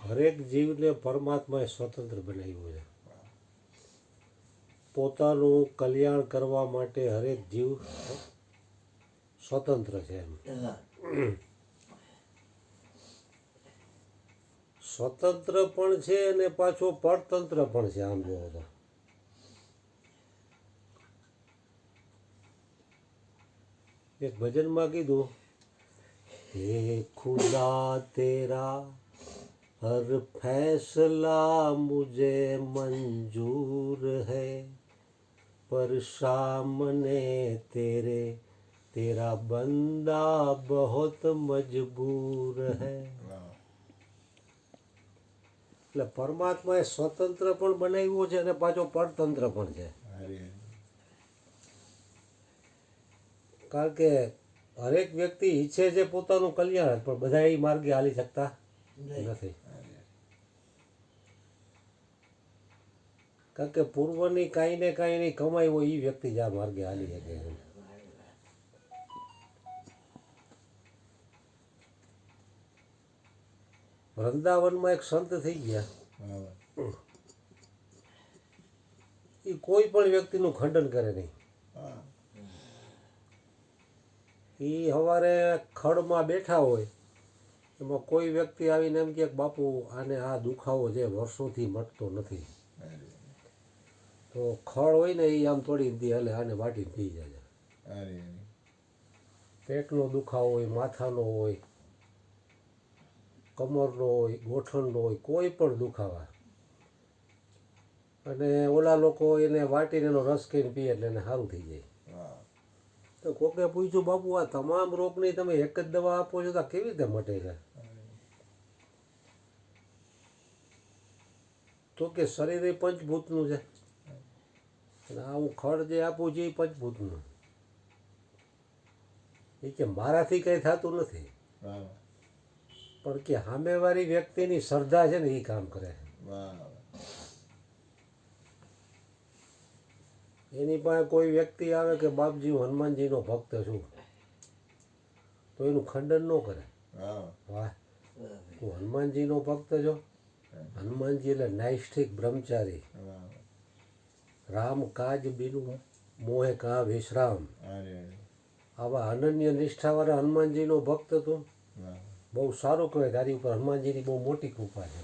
હરેક જીવને પરમાત્માએ સ્વતંત્ર બનાવ્યો છે. પોતાનું કલ્યાણ કરવા માટે હરેક જીવ સ્વતંત્ર છે. સ્વતંત્ર પણ છે અને પાછો પરતંત્ર પણ છે. આમ જોવો તો એક ભજનમાં કીધું, હે ખુદા તેરા हर फैसला मुझे मंजूर है, पर सामने तेरे तेरा बंदा बहुत मजबूर है. એટલે પરમાત્માએ સ્વતંત્ર પણ બનાવ્યો છે અને પાછો પરતંત્ર પણ છે. કારણ કે હરેક વ્યક્તિ ઈચ્છે છે પોતાનું કલ્યાણ, પણ બધા એ માર્ગે હાલી શકતા નથી. કારણ કે પૂર્વની કાંઈ ને કાંઈ એની કમાઈ હોય એ વ્યક્તિ જ આ માર્ગે હાલી શકે છે. વૃંદાવનમાં એક સંત થઈ ગયા, એ કોઈ પણ વ્યક્તિનું ખંડન કરે નહીં. એ સવારે ખડમાં બેઠા હોય, એમાં કોઈ વ્યક્તિ આવીને એમ કે બાપુ આને આ દુખાવો છે વર્ષોથી મટતો નથી, તો ખડ હોય ને એ આમ તોડી દે, એટલે આને વાટીને પી જાય. પેટનો દુખાવો હોય, માથાનો હોય, કમરનો હોય, ગોઠણનો હોય, કોઈ પણ દુખાવા, અને ઓલા લોકો એને વાટીને એનો રસ કરીને પીએ એટલે એને સારું થઈ જાય. તો કોકે પૂછ્યું, બાપુ આ તમામ રોગની તમે એક જ દવા આપો છો તો કેવી રીતે મટે છે? તો કે શરીર એ પંચભૂતનું છે, અને આ હું ખડ જે આપું છું એ પંચભૂતનું. એ કે મારાથી કંઈ થતું નથી, પણ કે સામેવાળી વ્યક્તિની શ્રદ્ધા છે ને એ કામ કરે. એની પાસે કોઈ વ્યક્તિ આવે કે બાપજી હું હનુમાનજીનો ભક્ત છું, તો એનું ખંડન ન કરે. વાહ, હું હનુમાનજીનો ભક્ત છો. હનુમાનજી એટલે નૈષ્ઠિક બ્રહ્મચારી. રામ કાજ બીનું મોહે કા વિશ્રામ. આવા અનન્ય નિષ્ઠાવાળા હનુમાનજીનો ભક્ત તું, બહુ સારું કહેવાય. તારી ઉપર હનુમાનજીની બહુ મોટી કૃપા છે.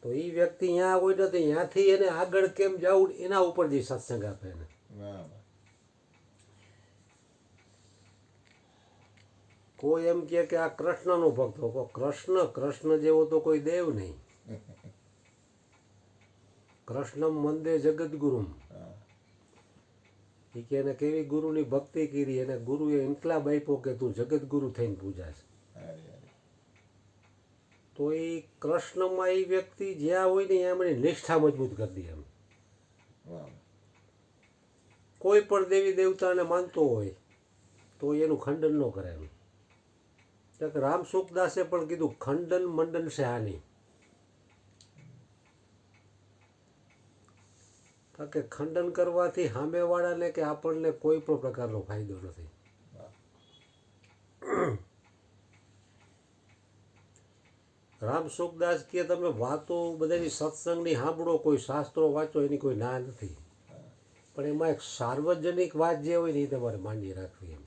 તો એ વ્યક્તિ ત્યાં હોય તો ત્યાંથી એને આગળ કેમ જવું એના ઉપર જે સત્સંગ આપે એને. કોઈ એમ કે આ કૃષ્ણનો ભક્ત હો, કૃષ્ણ જેવો તો કોઈ દેવ નહીં. કૃષ્ણમ વંદે જગદગુરુમ. એ કે એને કેવી ગુરુની ભક્તિ કરી, એને ગુરુએ ઇન્કલાબ આપ્યો કે તું જગદગુરુ થઈને પૂજાશ. તો એ કૃષ્ણમાં એ વ્યક્તિ જ્યાં હોય ને એમ એની નિષ્ઠા મજબૂત કરી દે. એમ કોઈ પણ દેવી દેવતાને માનતો હોય તો એનું ખંડન ન કરે. એમ રામ સુખદાસે પણ કીધું, ખંડન મંડન સે હાની. કારણ કે ખંડન કરવાથી સામેવાળાને કે આપણને કોઈ પણ પ્રકારનો ફાયદો નથી. રામ સુખદાસ કે તમે વાતો બધાની સત્સંગની સાંભળો, કોઈ શાસ્ત્રો વાંચો, એની કોઈ ના નથી, પણ એમાં એક સાર્વજનિક વાત જે હોય ને એ તમારે માંડી રાખવી. એમ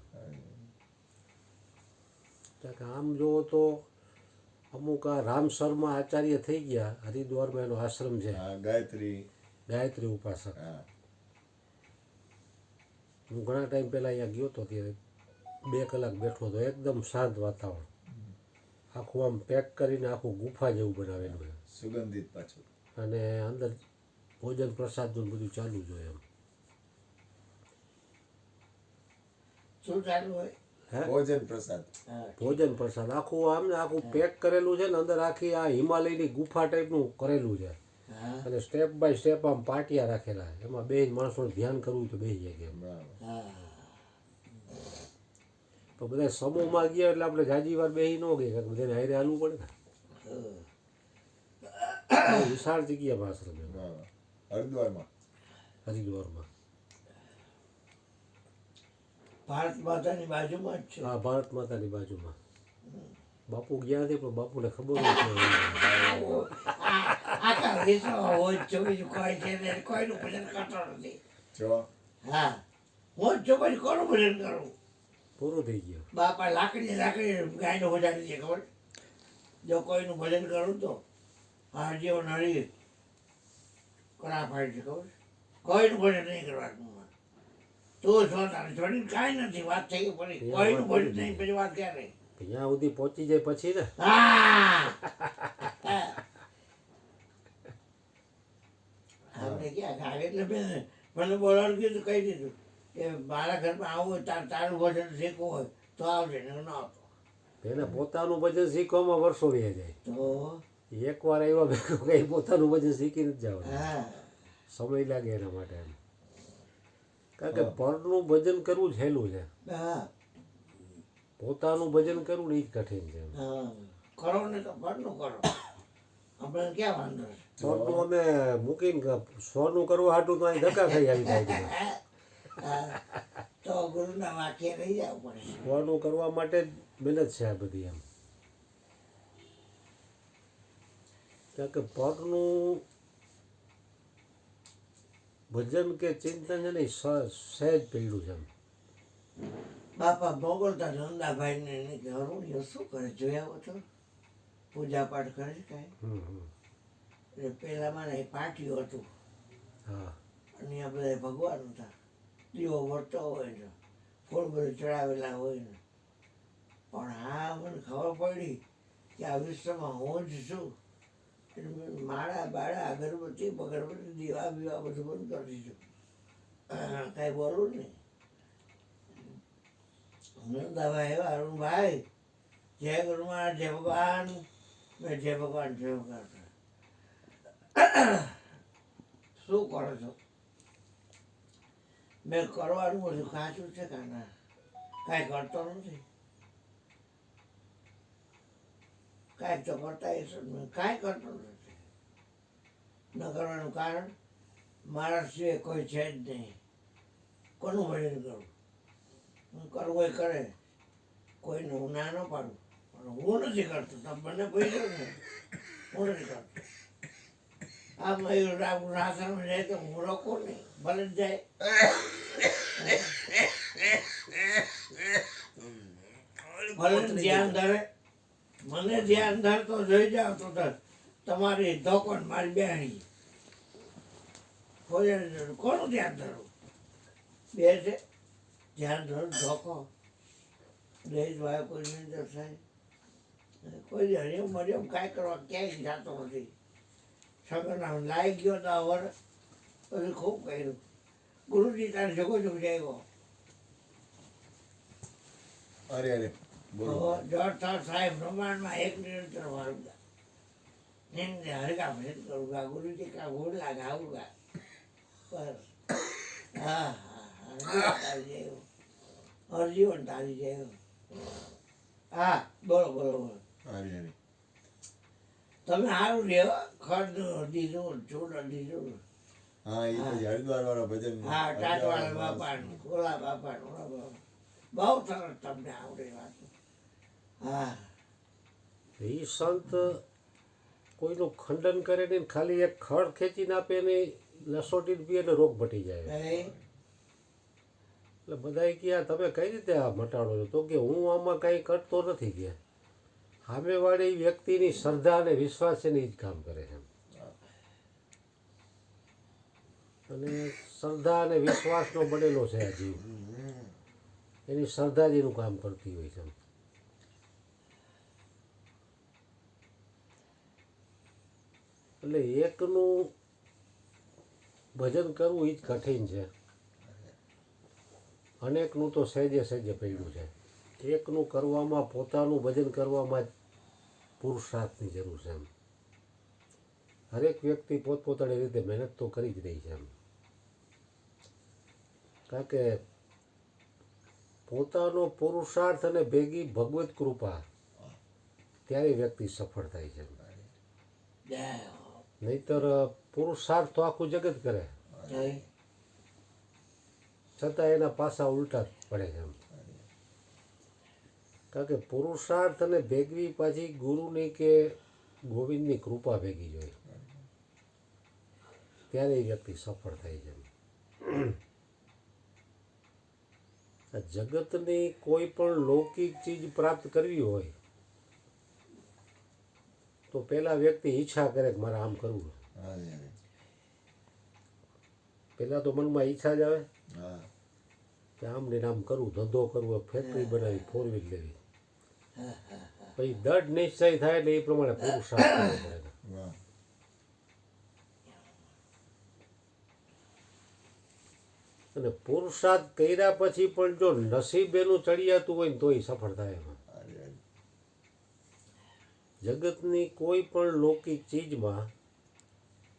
આમ જુઓ તો અમુક આ રામ શર્મા આચાર્ય થઈ ગયા, હરિદ્વારમાં એનો આશ્રમ છે, ગાયત્રી ઉપાસક. હું ઘણા ટાઈમ પહેલાં અહીંયા ગયો હતો, ત્યારે 2 કલાક બેઠો હતો. એકદમ શાંત વાતાવરણ, આખું આમ પેક કરીને આખું ગુફા જેવું બનાવેલું છે, સુગંધિત પાછું, અને અંદર ભોજન પ્રસાદનું બધું ચાલુ જ હોય. એમ શું ચાલુ હોય? ભોજન પ્રસાદ આખું આમ ને આખું પેક કરેલું છે ને, અંદર આખી આ હિમાલયની ગુફા ટાઈપનું કરેલું છે, અને સ્ટેપ બાય સ્ટેપ આમ પાટિયા રાખેલા. એમાં બે માણસોને ધ્યાન કરવું તો બેસી જાય. તો બધા સમૂહમાં ગયા એટલે આપણે જાજી વાર બેસી ન ગઈ, બધાને હારે હાલવું પડે ને. વિશાળ જગ્યામાં આશ્રમ હરિદ્વારમાં. ભારત માતાની બાજુમાં જ છે. હા, ભારત માતાની બાજુમાં. બાપુ ગયા નથી પણ બાપુને ખબર નથી. આખા વિશ્વમાં હોય જ બીજું કોઈ છે ને કોઈનું ભજન કરતો નથી. હા, હું જ છું પછી કોનું ભજન કરું? પૂરું થઈ ગયું. બાપા લાકડી ગાયનું ભજન છે ખબર? જો કોઈનું ભજન કરું તો હરજીવન હરી કરા ફાય છે ખબર? કોઈનું ભજન નહીં કરવાનું. તું છો તારે છોડીને કાંઈ નથી. વાત થઈ ગઈ પડી. કોઈનું ભજન નહીં પછી વાત ક્યારે? ત્યાં સુધી પહોંચી જાય પછી ને. આપણે ક્યાં આવે એટલે મેં મને બોલાવું કીધું કહી દીધું કે મારા ઘરમાં આવું હોય તારું ભજન શીખવું હોય તો આવજે ને ન આવતો. એને પોતાનું ભજન શીખવામાં વર્ષો વહી જાય. તો એકવાર આવ્યા ભેગું કઈ પોતાનું ભજન શીખી નથી જવાનું. હા, સમય લાગે એના માટે એમ. કારણ કે પરનું ભજન કરવું જ સહેલું છે. હા, પોતાનું ભજન કરવું ને એ જ કઠિન છે. હા, કરો ને તો પરનું કરો. આપણે ક્યાં વાંધો છે? પરનું અમે મૂકીને સોનું કરવા હાટું તો અહીં ધક્કા ખાઈ આવી જાય. હા, તો ગુરુના વાક્ય રહી જવું પડે. સોનું કરવા માટે જ મહેનત છે આ બધી એમ. કારણ કે પરનું ભજન કે ચિંતન છે ને સહેજ પીડ્યું છે એમ. બાપા મોગલતા નંદાભાઈને એને કે હરુણીઓ શું કરે જોયા હો તો? પૂજા પાઠ કરે છે કાંઈ? એટલે પેલા મને પાટિયું હતું. હા, અને આ બધા ભગવાન હતા. દીવો વળતો હોય ને ફૂલ બધું ચડાવેલા હોય ને. પણ હા મને ખબર પડી કે આ વિશ્વમાં હું જ છું. એટલે મેં માળા બાળા અગરબત્તી બગરબત્તી દીવા બીવા બધું બંધ કરી દીધું. કાંઈ બોલું નહીં. નંદાભાઈ અરુણભાઈ જય ગુરુ મહારાજ જય ભગવાન. મેં જય ભગવાન જય ભગવાન. શું કરો છો? મેં કરવાનું બધું કાચું છે કાના, કાંઈ કરતો નથી. કાંઈક તો કરતા હશો. મેં કાંઈ કરતો નથી. ન કરવાનું કારણ મારા સિવાય કોઈ છે જ નહીં. કોનું ભજન કરું? કરવું એ કરે. કોઈને હું ના ન પાડું. પણ હું નથી કરતો. તમે મને પૂછ્યો ને, હું નથી કરતો. આ મયુર રામ રાસણ જાય તો હું રોકું નહીં, ભલે જ જાય. ભલે ધ્યાન ધરે. મને ધ્યાન ધરતો જોઈ જાવ તો તમારી ધોકો ને મારી બેહણી. કોનું ધ્યાન ધરવું? બે છે. ધ્યાન ધરો ધોકો દહેજ વાયો કોઈ નિંદર થાય. કોઈ હરિયમ મરિયમ કાંઈ કરવા ક્યાંય જતો નથી. સગન લાઈ ગયો તો વર પછી ખૂબ કર્યું. ગુરુજી તારે જગો જગ જાય. અરે અરે જળ સાહેબ બ્રહ્માંડમાં એક નિરંતર વાળુંગા નિંદે હરકા ભેદ કરુંગા. ગુરુજી કા ગોળ લાગે આવુંગા. બસ હા હા તારી જાય હરજીવન તારી જાય. હા બોલો બોલો બોલો. અરે અરે તમે સારું રહ્યો. ખડ દીધું ચૂડ દીધું. હા એ પછી હરિદ્વાર વાળા ભજન હા ટાટવાળા બાપાનું ખોલા બાપાનું બહુ સરસ તમને આવડે વાત. હા એ સંત કોઈનું ખંડન કરે નહીં, ખાલી એક ખડ ખેંચીને આપે ને લસોટી પીએ એટલે રોગ મટી જાય. એટલે બધાએ કહ્યા તમે કઈ રીતે આ મટાડો છો? તો કે હું આમાં કાંઈ કરતો નથી. કે સામેવાળી વ્યક્તિની શ્રદ્ધા અને વિશ્વાસ છે ને એ જ કામ કરે છે. અને શ્રદ્ધા અને વિશ્વાસનો બનેલો છે આ જીવ. એની શ્રદ્ધા જ એનું કામ કરતી હોય છે. એટલે એકનું ભજન કરવું એ જ કઠિન છે. અનેકનું તો સહેજે સહેજે પડ્યું છે. એકનું કરવામાં, પોતાનું ભજન કરવામાં જ પુરુષાર્થની જરૂર છે. એમ હરેક વ્યક્તિ પોતપોતાની રીતે મહેનત તો કરી જ રહી છે. એમ કારણ કે પોતાનો પુરુષાર્થ અને ભેગી ભગવત કૃપા ત્યારે વ્યક્તિ સફળ થાય છે. નહીતર પુરુષાર્થ તો આખું જગત કરે, છતાં એના પાસા ઉલટા જ પડે છે એમ. કારણ કે પુરુષાર્થ અને ભેગવી પાછી ગુરુની કે ગોવિંદની કૃપા ભેગી જોઈએ, ત્યારે એ વ્યક્તિ સફળ થાય છે. આ જગતની કોઈ પણ લૌકિક ચીજ પ્રાપ્ત કરવી હોય તો પેલા વ્યક્તિ ઈચ્છા કરે કે મારે આમ કરવું. પેલા તો મનમાં ઈચ્છા જ આવે કે આમ ને આમ કરવું, ધંધો કરવો, ફેક્ટરી બનાવી, 4 વ્હીલ લેવી. પછી દઢ નિશ્ચય થાય એટલે એ પ્રમાણે પુરુષાર્થ કરવો પડે. અને પુરુષાર્થ કર્યા પછી પણ જો નસીબ એનું ચડિયાતું હોય ને તો એ સફળ થાય એમાં. જગતની કોઈ પણ લૌકિક ચીજમાં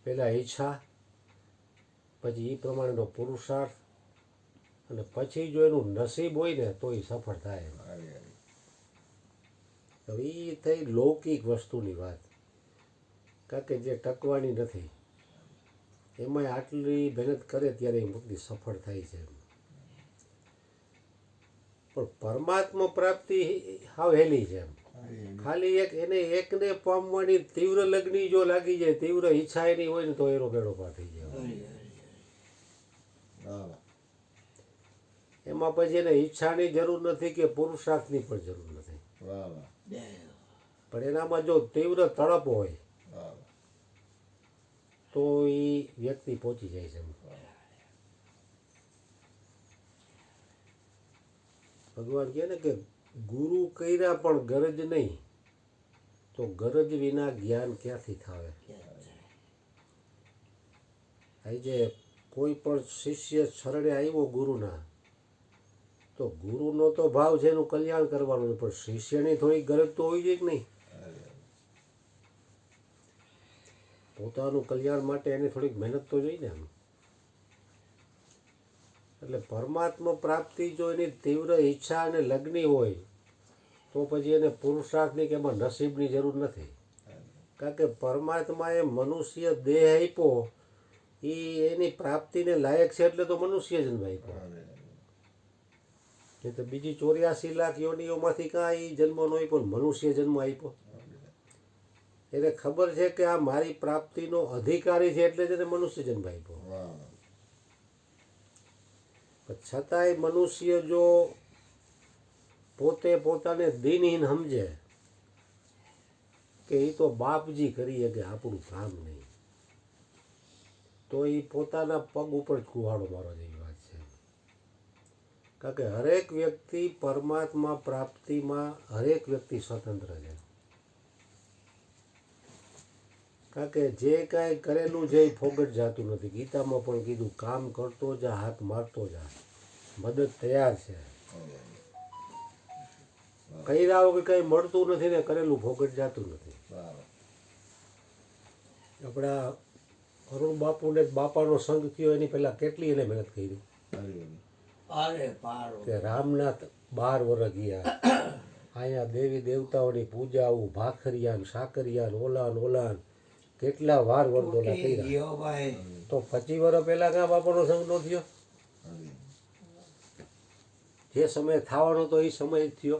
પહેલાં ઈચ્છા, પછી એ પ્રમાણેનો પુરુષાર્થ, અને પછી જો એનું નસીબ હોય ને તો એ સફળ થાય એમાં. હવે એ થઈ લૌકિક વસ્તુની વાત, કારણ કે જે ટકવાની નથી એમાંય આટલી મહેનત કરે ત્યારે એ મુક્તિ સફળ થાય છે. પણ પરમાત્મા પ્રાપ્તિ હાવ હેલી છે એમ. ખાલી એને એકને પામવાની તીવ્ર લગ્ની જો લાગી જાય, તીવ્ર ઈચ્છા એની હોય ને તો એનો બેડો પાર થઈ જાય. એમાં પછી એને ઈચ્છાની જરૂર નથી કે પુરુષાર્થની પણ જરૂર નથી. પણ એનામાં જો તીવ્ર તડપ હોય તો એ વ્યક્તિ પહોંચી જાય છે. ભગવાન કહે ને કે ગુરુ કર્યા પણ ગરજ નહીં તો ગરજ વિના જ્ઞાન ક્યાંથી થાવે. આજે કોઈ પણ શિષ્ય શરણે આવ્યો ગુરુના, તો ગુરુનો તો ભાવ છે એનું કલ્યાણ કરવાનું, પણ શિષ્યની થોડી ગરજ તો હોવી જોઈએ કે નહીં. પોતાનું કલ્યાણ માટે એની થોડીક મહેનત તો જોઈએ ને એમ. એટલે પરમાત્મા પ્રાપ્તિ જો એની તીવ્ર ઈચ્છા અને લગ્ની હોય તો પછી એને પુરુષાર્થની કે એમાં નસીબની જરૂર નથી. કારણ કે પરમાત્માએ મનુષ્ય દેહ આપ્યો એ એની પ્રાપ્તિને લાયક છે એટલે તો મનુષ્ય જન્મ આપ્યો. એ તો બીજી 84 લાખ યોનિઓમાંથી કાંઈ જન્મ ન આપ્યો, મનુષ્ય જન્મ આપ્યો. એને ખબર છે કે આ મારી પ્રાપ્તિનો અધિકારી છે એટલે જ એને મનુષ્ય જન્મ આપ્યો. છતાંય મનુષ્ય જો પોતે પોતાને દિનહીન સમજે કે એ તો બાપજી કરીએ કે આપણું કામ નહીં, તો એ પોતાના પગ ઉપર કુહાડો મારવા જેવી વાત છે. કારણ કે હરેક વ્યક્તિ પરમાત્મા પ્રાપ્તિમાં હરેક વ્યક્તિ સ્વતંત્ર છે. કારણ કે જે કાંઈ કરેલું છે એ ફોગટ જતું નથી. ગીતામાં પણ કીધું કામ કરતો જા, હાથ મારતો જા, મદદ તૈયાર છે. કર્યા વગર કંઈ મળતું નથી ને કરેલું ફોગટ જતું નથી. આપણા અરુણ બાપુને બાપાનો સંગ થયો એની પહેલાં કેટલી એને મહેનત કરી કે રામનાથ 12 વર્ષ ગયા, અહીંયા દેવી દેવતાઓની પૂજા, આવું ભાખરિયાન સાકરિયાન ઓલાન કેટલા વાર વર્દોલા કર્યા, તો 25 વર્ષ પહેલાં કાં બાપાનો સંગ ન થયો? જે સમય થવાનો તો એ સમય જ થયો.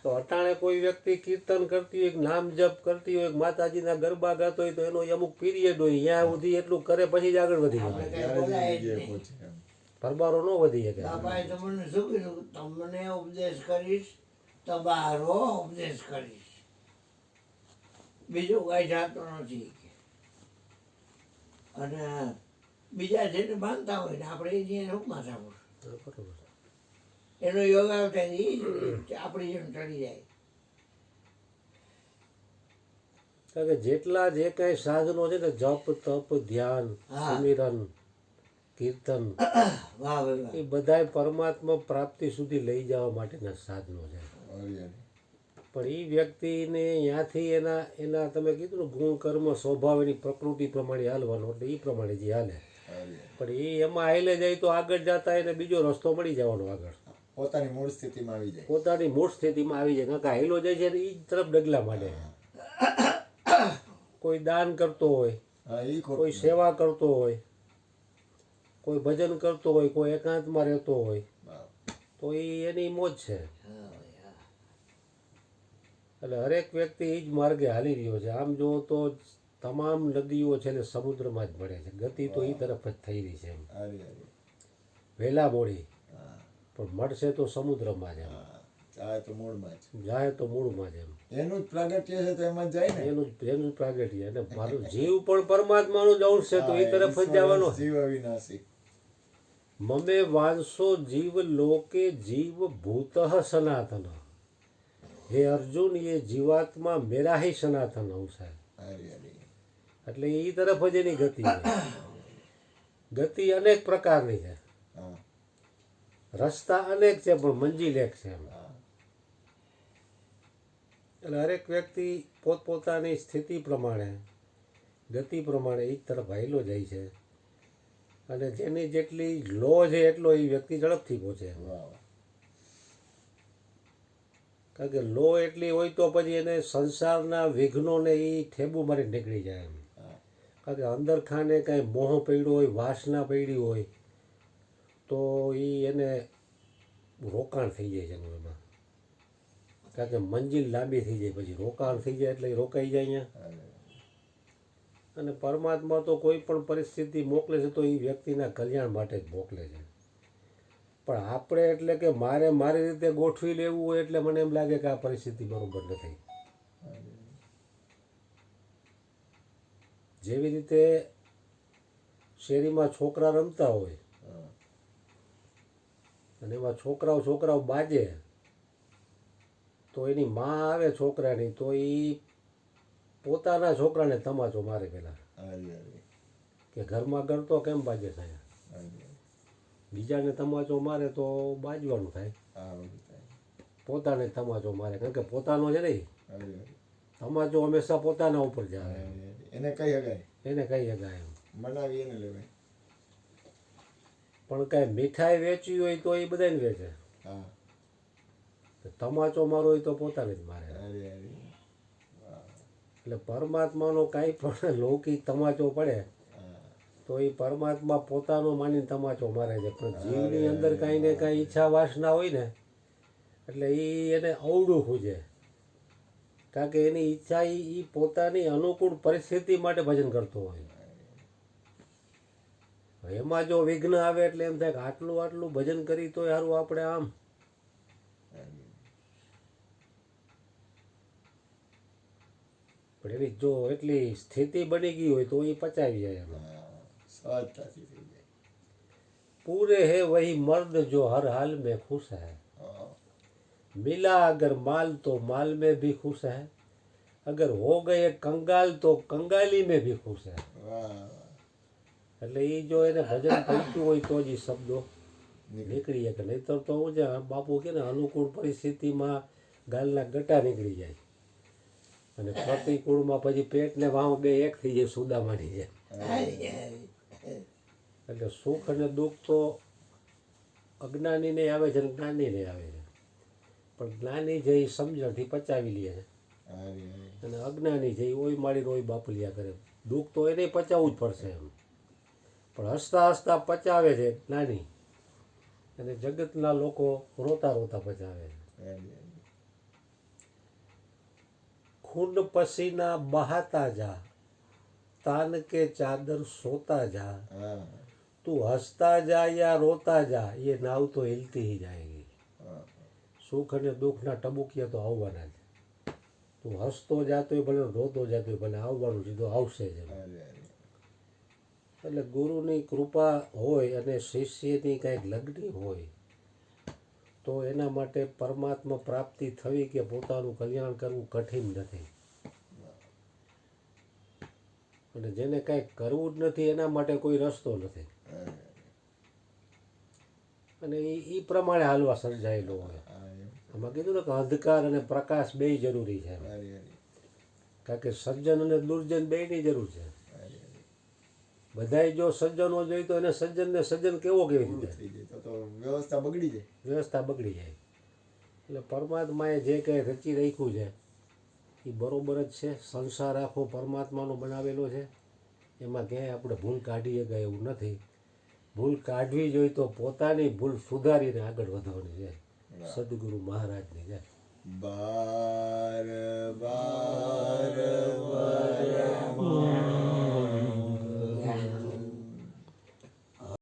તો અટાણે કોઈ વ્યક્તિ કીર્તન કરતી હોય, નામ જપ કરતી હોય, માતાજીના ગરબા ગાતો હોય તો એનો અમુક પીરિયડ હોય, ત્યાં સુધી એટલું કરે પછી જ આગળ વધી જાય. પરબારો ન વધી શકે. બાપાએ તમને શું કીધું? તમને ઉપદેશ કરીશ, તમારો ઉપદેશ કરીશ, બીજું કઈ જાતો નથી. અને બીજા જેને માનતા હોય ને આપણે એને શું માથા પર એનો યોગ આવતા આપણી જેમ ચડી જાય. કારણ કે જેટલા જે કાંઈ સાધનો છે ને, જપ તપ ધ્યાન સુમિરન કીર્તન, એ બધાય પરમાત્મા પ્રાપ્તિ સુધી લઈ જવા માટેના સાધનો છે. પણ એ વ્યક્તિને ત્યાંથી એના તમે કીધું ને ગુણ કર્મ સ્વભાવ એની પ્રકૃતિ પ્રમાણે હાલવાનો, એટલે એ પ્રમાણે જે હાલે. પણ એ એમાં હાલે જાય તો આગળ જતા એને બીજો રસ્તો મળી જવાનો આગળ. પોતાની મૂળ સ્થિતિમાં આવી જાય. પોતાની મૂળ સ્થિતિમાં આવી જાય. કારણ કે હાઈલો જાય છે ને એ જ તરફ ડગલા માંડે. કોઈ દાન કરતો હોય, કોઈ સેવા કરતો હોય, કોઈ ભજન કરતો હોય, કોઈ એકાંતમાં રહેતો હોય, વાહ. તો એ એની મોજ છે. હા ભાઈ હા. એટલે હરેક વ્યક્તિ એ જ માર્ગે હાલી રહ્યો છે. આમ જુઓ તો તમામ નદીઓ છે ને સમુદ્રમાં જ મળે છે. ગતિ તો એ તરફ જ થઈ રહી છે એમ, હારી હારી. વહેલા મોડી, હા પણ મળશે તો સમુદ્રમાં જ એમ, હા. ચાહે તો મૂળમાં જ જાય તો મૂળમાં જ એમ. એનું જ પ્રાગટ્ય છે તો એમાં જ જાય ને. એનું જ પ્રાગટ્ય. અને મારું જીવ પણ પરમાત્માનું જ અંશ છે, તો એ તરફ જ જવાનો. જીવ અવિનાશી. મમે વાંસો જીવ લોકે જીવ ભૂત સનાતન. હે અર્જુન, ये જીવાત્મા મેરા ही સનાતન અંશ है. હારી હારી. એટલે એ તરફ જ એની ગતિ છે. ગતિ અનેક પ્રકારની છે, હા રસ્તા અનેક છે, પણ મંજિલ એક છે એમ. હા એટલે હરેક વ્યક્તિ પોતપોતાની સ્થિતિ પ્રમાણે, ગતિ પ્રમાણે એ જ તરફ હાલ્યો જાય છે. અને જેની જેટલી લો છે એટલો એ વ્યક્તિ ઝડપથી પહોંચે. વાહ વાહ. કારણ કે લો એટલી હોય તો પછી એને સંસારના વિઘ્નોને એ ઠેબુ મારી નીકળી જાય એમ. હા કારણ કે અંદર ખાને કાંઈ મોહ પડ્યો હોય, વાસના પડી હોય, તો એ એને રોકાણ થઈ જાય છે એનું એમાં. કારણ કે મંજિલ લાંબી થઈ જાય, પછી રોકાણ થઈ જાય એટલે એ રોકાઈ જાય અહીંયા. હારી. અને પરમાત્મા તો કોઈ પણ પરિસ્થિતિ મોકલે છે તો એ વ્યક્તિના કલ્યાણ માટે જ મોકલે છે. પણ આપણે એટલે કે મારે મારી રીતે ગોઠવી લેવું હોય એટલે મને એમ લાગે કે આ પરિસ્થિતિ બરોબર નથી. જેવી રીતે શેરીમાં છોકરા રમતા હોય હા અને એમાં છોકરાઓ બાજે, તો એની માં આવે છોકરાની, તો એ પોતાના છોકરાને તમાચો મારે પહેલાં હારી હારી. કે ઘરમાં કરતો કેમ બાજે થાય. હારી. બીજાને તમાચો મારે તો બાજવાનું થાય, હા બધું થાય. પોતાને તમાચો મારે. કારણ કે પોતાનો છે ને, હારી હારી. તમાચો હંમેશા પોતાના ઉપર જાય, હારી હારી. એને કઈ હગાય એને કઈ શકાય એમ. મનાવી એને લેવાય. પણ કાંઈ મીઠાઈ વેચવી હોય તો એ બધાને વેચે, હા તમાચો મારો હોય તો પોતાને જ મારે. હારી હારી. એટલે પરમાત્માનો કાંઈ પણ લૌકિક તમાચો પડે હા તો એ પરમાત્મા પોતાનો માનીને તમાચો મારે છે. પણ જીવની અંદર કાંઈ ને કાંઈ ઈચ્છા વાસના હોય ને, એટલે એ એને અવળું ખૂજે. કારણ કે એની ઈચ્છા એ પોતાની અનુકૂળ પરિસ્થિતિ માટે ભજન કરતો હોય. એમાં જો વિઘ્ન આવે એટલે એમ થાય કે આટલું આટલું ભજન કરી તો સારું આપણે આમ. પણ એની જો એટલી સ્થિતિ બની ગઈ હોય તો એ પચાવી જાય એમાં. સહજતાથી થઈ જાય. पूरे है वही मर्द जो हर हाल में खुश है. હા मिला अगर माल तो माल में भी खुश है. अगर हो गए कंगाल तो कंगाली में भी खुश है. વાહ એટલે એ જો એને ભજન પહોંચ્યું હોય તો જ એ શબ્દો નીકળી જાય. કે નહીંતર તો હું છે બાપુ કે ને અનુકૂળ પરિસ્થિતિમાં ગાલના ગટા નીકળી જાય અને પ્રતિકૂળમાં પછી પેટને વાવ બે એક થઈ જાય, સુદામાની જાય. હારી હારી. એટલે સુખ અને દુઃખ તો અજ્ઞાનીને આવે છે અને જ્ઞાનીને આવે છે. પણ જ્ઞાની છે એ સમજણથી પચાવી લે છે હારી હારી. અને અજ્ઞાની છે એ ઓય માળીને ઓય બાપલિયા કરે. દુઃખ તો એને પચાવવું જ પડશે એમ, પણ હસતા હસતા પચાવે છે જ્ઞાની, અને જગતના લોકો રોતા રોતા પચાવે છે. હારી હારી. खून पसीना बहाता जा, तान के चादर सोता जा, હા तू हंसता जा या रोता जा, ये नाव તો હિલતી ही जाएगी. હા સુખ અને દુઃખના ટબુકિયા તો આવવાના જ. તું હસતો જાતો ભલે, રોતો જાતો ભલે, આવવાનું સીધું આવશે જ એમ. હારી હારી. એટલે ગુરુની કૃપા હોય અને શિષ્યની કાંઈક લગ્ન હોય તો એના માટે પરમાત્મા પ્રાપ્તિ થવી કે પોતાનું કલ્યાણ કરવું કઠિન નથી. અને જેને કાંઈ કરવું જ નથી એના માટે કોઈ રસ્તો નથી. અને એ પ્રમાણે હાલવા સર્જાયેલો હોય. હા એમ. આમાં કીધું ને કે અંધકાર અને પ્રકાશ બેય જરૂરી છે. હારી હારી. કારણ કે સજ્જન અને દુર્જન બેયની જરૂર છે. હારી હારી. બધાય જો સજ્જનો જોઈ તો એને સજ્જનને સજ્જન કેવો કેવી પૂરું રીતે થઈ જાય તો વ્યવસ્થા બગડી જાય. વ્યવસ્થા બગડી જાય. એટલે પરમાત્માએ જે કંઈ રચી રાખ્યું છે એ બરોબર જ છે. સંસાર આખો પરમાત્માનો બનાવેલો છે, એમાં ક્યાંય આપણે ભૂલ કાઢી શકાય એવું નથી. ભૂલ કાઢવી જોઈએ તો પોતાની ભૂલ સુધારીને આગળ વધવાની છે. સદગુરુ મહારાજની જય. બાર બાર